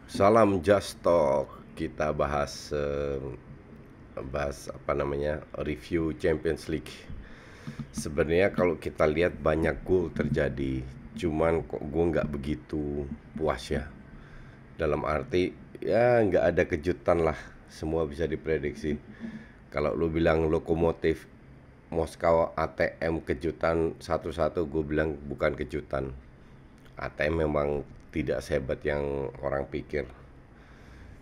Salam Just Talk. Kita bahas apa namanya review Champions League. Sebenarnya kalau kita lihat banyak gol terjadi, cuman kok gue nggak begitu puas ya. Dalam arti ya nggak ada kejutan lah, semua bisa diprediksi. Kalau lu bilang lokomotif Moskow ATM kejutan satu-satu, gue bilang bukan kejutan. ATM memang tidak sehebat yang orang pikir.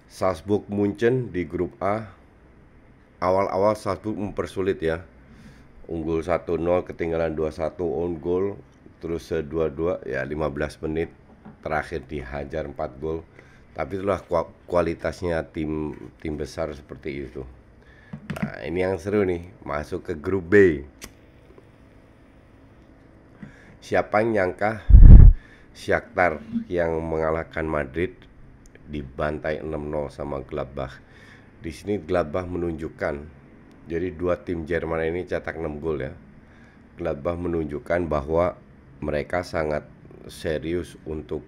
Salzburg Munchen di grup A. Awal-awal Salzburg mempersulit ya. Unggul 1-0, ketinggalan 2-1 on goal, terus 2-2 ya 15 menit terakhir dihajar 4 gol. Tapi itulah kualitasnya tim tim besar seperti itu. Nah, ini yang seru nih, masuk ke grup B. Siapa yang nyangka Shakhtar yang mengalahkan Madrid dibantai 6-0 sama Gladbach. Di sini Gladbach menunjukkan, jadi dua tim Jerman ini cetak 6 gol ya. Gladbach menunjukkan bahwa mereka sangat serius untuk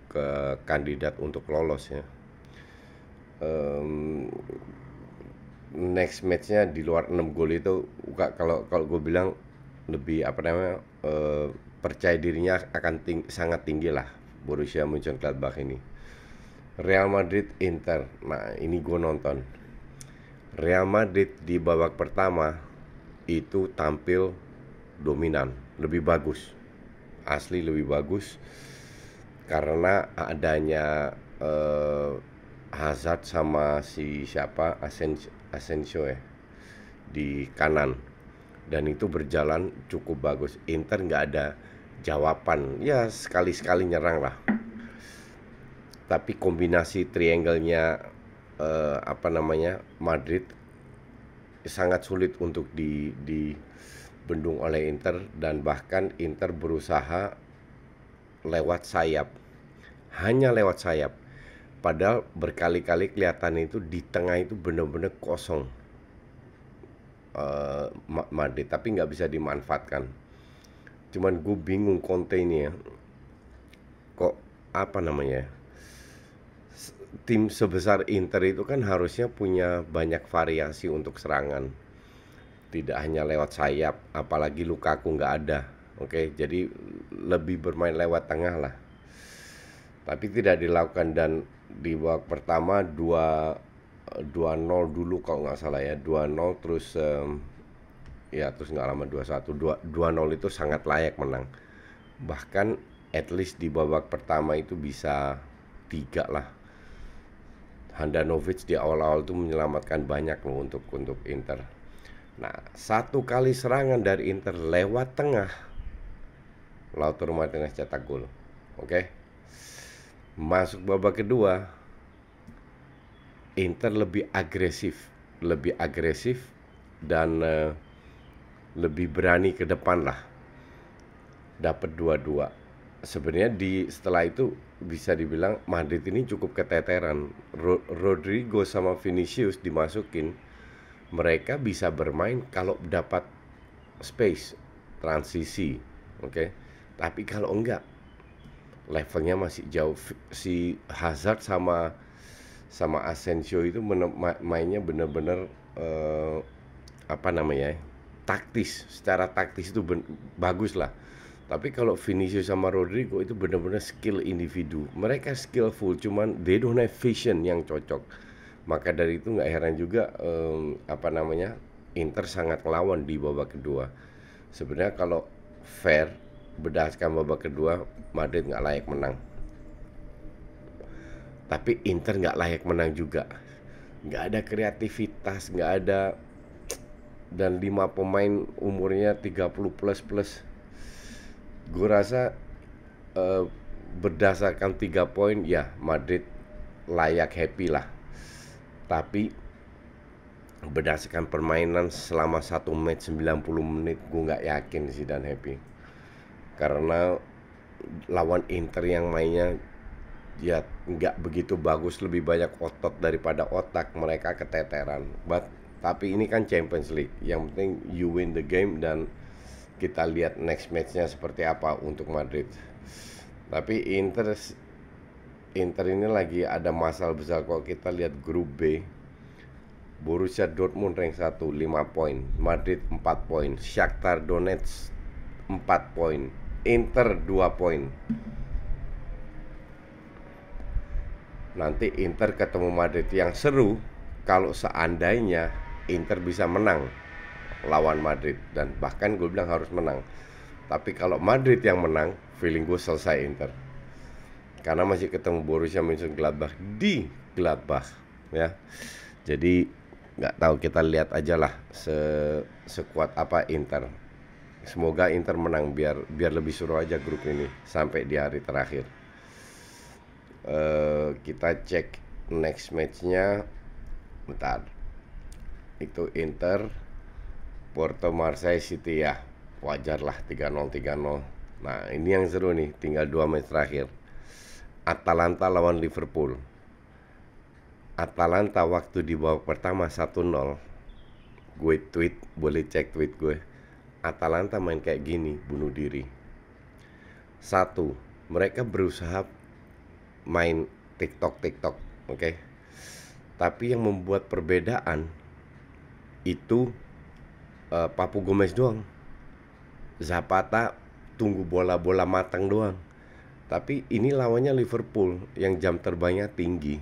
kandidat untuk lolos ya. Next matchnya di luar 6 gol itu, kalau kalau gue bilang lebih apa namanya, percaya dirinya akan sangat tinggi lah Borussia Mönchengladbach ini. Real Madrid Inter, nah ini gue nonton. Real Madrid di babak pertama itu tampil dominan, lebih bagus, asli lebih bagus, karena adanya Hazard sama si siapa Asensio ya di kanan, dan itu berjalan cukup bagus. Inter nggak ada jawaban, ya sekali-sekali nyerang lah, tapi kombinasi triangle-nya apa namanya Madrid sangat sulit untuk dibendung oleh Inter, dan bahkan Inter berusaha lewat sayap, hanya lewat sayap. Padahal berkali-kali kelihatan itu di tengah itu benar-benar kosong Madrid, tapi nggak bisa dimanfaatkan. Cuman gue bingung Conte ini ya, kok apa namanya tim sebesar Inter itu kan harusnya punya banyak variasi untuk serangan, tidak hanya lewat sayap, apalagi Lukaku nggak ada. Oke, jadi lebih bermain lewat tengah lah. Tapi tidak dilakukan, dan di babak pertama 2-0 dulu kalau nggak salah ya, 2-0 terus ya terus nggak lama 2-1, 2-0 itu sangat layak menang. Bahkan at least di babak pertama itu bisa 3 lah. Handanovic di awal-awal itu menyelamatkan banyak loh untuk Inter. Nah, satu kali serangan dari Inter lewat tengah, Lautaro Martinez cetak gol. Oke. Masuk babak kedua, Inter lebih agresif dan lebih berani ke depan lah. Dapat 2-2. Sebenarnya setelah itu bisa dibilang Madrid ini cukup keteteran. Rodrigo sama Vinicius dimasukin, mereka bisa bermain kalau dapat space, transisi, oke. Tapi kalau enggak, levelnya masih jauh. Si Hazard sama Asensio itu mainnya bener-bener apa namanya, taktis. Secara taktis itu bagus lah. Tapi kalau Vinicius sama Rodrigo itu benar-benar skill individu. Mereka skillful, cuman they don't have vision yang cocok. Maka dari itu nggak heran juga apa namanya Inter sangat ngelawan di babak kedua. Sebenarnya kalau fair berdasarkan babak kedua, Madrid nggak layak menang. Tapi Inter nggak layak menang juga. Nggak ada kreativitas, nggak ada, dan 5 pemain umurnya 30 plus plus. Gue rasa berdasarkan 3 poin ya Madrid layak happy lah. Tapi berdasarkan permainan selama satu match 90 menit, gue nggak yakin sih dan happy. Karena lawan Inter yang mainnya ya nggak begitu bagus, lebih banyak otot daripada otak, mereka keteteran. Tapi ini kan Champions League, yang penting you win the game, dan kita lihat next matchnya seperti apa untuk Madrid. Tapi Inter ini lagi ada masalah besar. Kalau kita lihat grup B, Borussia Dortmund rank 1 5 poin, Madrid 4 poin, Shakhtar Donetsk 4 poin, Inter 2 poin. Nanti Inter ketemu Madrid. Yang seru kalau seandainya Inter bisa menang lawan Madrid, dan bahkan gue bilang harus menang. Tapi kalau Madrid yang menang, feeling gue selesai Inter, karena masih ketemu Borussia Mönchengladbach di Gladbach ya. Jadi nggak tahu, kita lihat aja lah sekuat apa Inter. Semoga Inter menang biar lebih seru aja grup ini sampai di hari terakhir. Kita cek next matchnya, bentar. Itu Inter Porto Marseille City ya. Wajar lah 3-0 3-0. Nah, ini yang seru nih, tinggal 2 match terakhir. Atalanta lawan Liverpool. Atalanta waktu di babak pertama 1-0. Gue tweet, boleh cek tweet gue. Atalanta main kayak gini, bunuh diri. Satu, mereka berusaha main TikTok, oke? Tapi yang membuat perbedaan itu Papu Gomez doang. Zapata tunggu bola-bola matang doang. Tapi ini lawannya Liverpool yang jam terbangnya tinggi,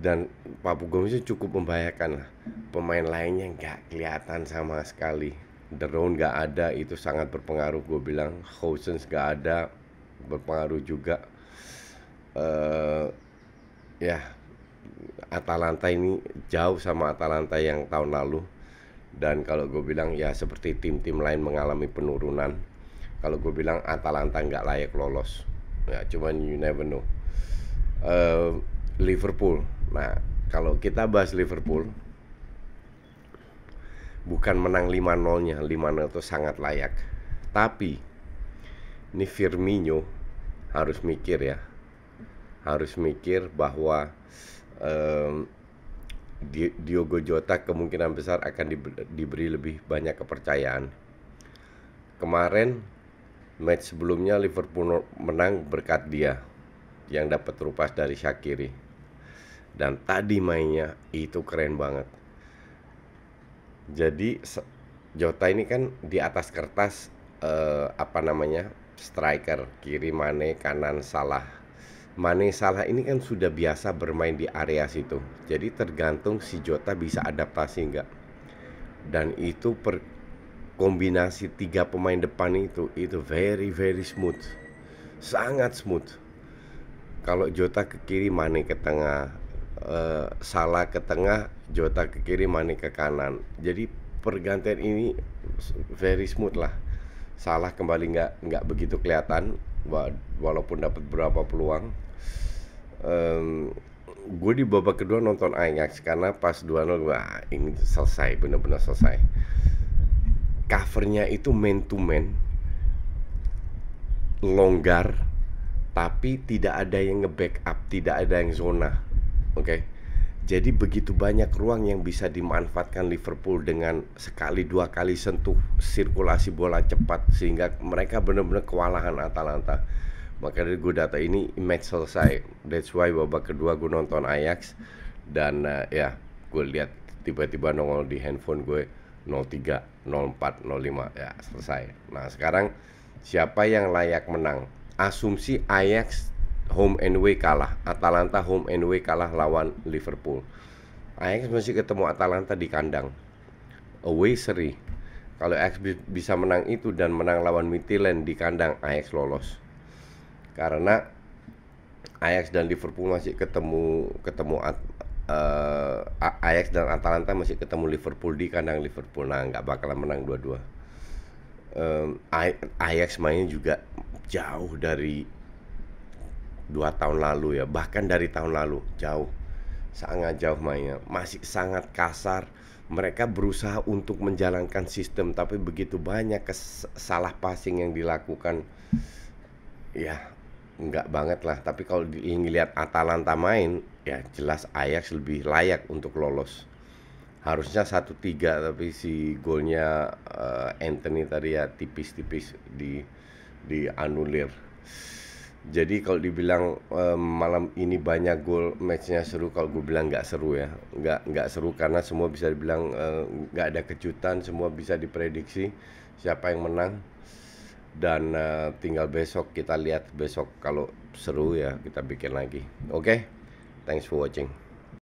dan Papu Gomez cukup membahayakan lah. Pemain lainnya nggak kelihatan sama sekali. The Roon nggak ada, itu sangat berpengaruh. Gue bilang Housens nggak ada, berpengaruh juga. Ya, Atalanta ini jauh sama Atalanta yang tahun lalu. Dan kalau gue bilang ya seperti tim-tim lain mengalami penurunan. Kalau gue bilang Atalanta nggak layak lolos. Ya, cuman you never know. Liverpool. Nah, kalau kita bahas Liverpool, bukan menang 5-0-nya. 5-0 itu sangat layak. Tapi ini Firmino harus mikir ya. Harus mikir bahwa Diogo Jota kemungkinan besar akan diberi lebih banyak kepercayaan. Kemarin match sebelumnya Liverpool menang berkat dia yang dapat terupas dari Shaqiri. Dan tadi mainnya itu keren banget. Jadi Jota ini kan di atas kertas striker, kiri Mane, kanan Salah. Mane Salah ini kan sudah biasa bermain di area situ. Jadi tergantung si Jota bisa adaptasi enggak. Dan itu kombinasi 3 pemain depan itu very smooth. Sangat smooth. Kalau Jota ke kiri, Mane ke tengah, Salah ke tengah, Jota ke kiri, Mane ke kanan. Jadi pergantian ini very smooth lah. Salah kembali nggak begitu kelihatan, walaupun dapat beberapa peluang. Gue di babak kedua nonton Ajax karena pas 2-0, wah ini selesai, benar-benar selesai. Covernya itu man to man, longgar, tapi tidak ada yang nge-backup, tidak ada yang zona, oke? Jadi begitu banyak ruang yang bisa dimanfaatkan Liverpool dengan sekali 2 kali sentuh sirkulasi bola cepat, sehingga mereka benar-benar kewalahan Atalanta. Maka dari gue data ini match selesai. That's why babak kedua gue nonton Ajax. Dan ya gue lihat tiba-tiba nongol di handphone gue 03, 04, 05. Ya selesai. Nah sekarang siapa yang layak menang? Asumsi Ajax home and away kalah, Atalanta home and away kalah lawan Liverpool. Ajax masih ketemu Atalanta di kandang, away seri. Kalau Ajax bisa menang itu dan menang lawan Midtjylland di kandang, Ajax lolos. Karena Ajax dan Liverpool masih ketemu Ajax dan Atalanta masih ketemu Liverpool di kandang Liverpool. Nah nggak bakalan menang dua-dua. Ajax mainnya juga jauh dari 2 tahun lalu ya, bahkan dari tahun lalu jauh, sangat jauh mainnya, masih sangat kasar. Mereka berusaha untuk menjalankan sistem, tapi begitu banyak salah passing yang dilakukan, ya enggak banget lah. Tapi kalau dilihat Atalanta main, ya jelas Ajax lebih layak untuk lolos. Harusnya 1-3, tapi si golnya Anthony tadi ya tipis-tipis dianulir. Jadi kalau dibilang, malam ini banyak gol, match-nya seru, kalau gue bilang nggak seru ya. Nggak seru karena semua bisa dibilang, nggak ada kejutan, semua bisa diprediksi siapa yang menang. Dan, tinggal besok kita lihat besok kalau seru ya kita bikin lagi. Oke, thanks for watching.